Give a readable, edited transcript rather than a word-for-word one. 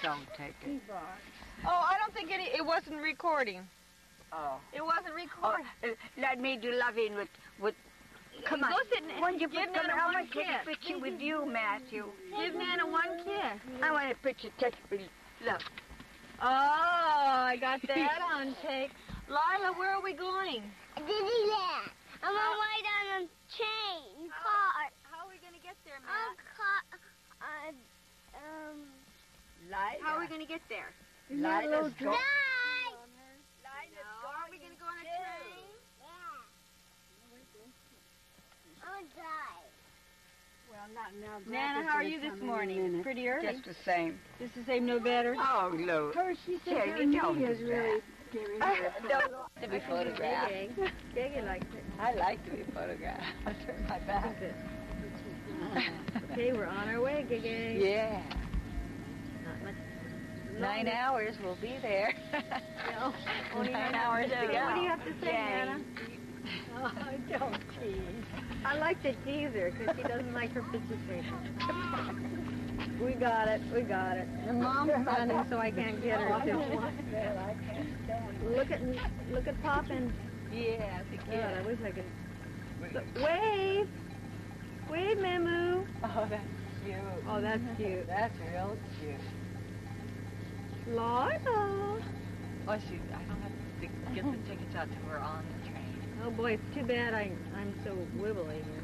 don't take it. Oh, I don't think it wasn't recording. Oh. It wasn't recording. Let me do loving with. Come on. Go sit and When you give put Nana I one want to take a kiss. picture with you, Matthew. Give Nana one kiss. I want a picture taken with you. Look. Oh, I got that on tape. Lila, where are we going? Disneyland. I'm gonna ride on a train car. How are we going to get there, Matt? Lila. How are we going to get there? Lila's going. Are we going to go on a train? I'll die. Well, not now. Nana, how are you this morning? Pretty early. Just the same. Just the same, no better? Oh, Lou. She Yeah, you don't do that. To be photographed. Gigi likes it. I like to be photographed. I'll turn my back. Okay, we're on our way, Gigi. Yeah. Not much 9 hours, we'll be there. No, only 9 hours to go. What do you have to say, Yay. Nana? Oh, don't tease. I like to tease her because she doesn't like her picture taken. We got it. Your mom's running, so I can't get her to. Look at Poppin. Yeah, God, I wish I could. Wave, Mamu. Oh, that's cute. Oh, that's cute. That's real cute. Lila. Oh, I don't have to get the tickets out till we're on the train. Oh boy, it's too bad I'm so wibbly here.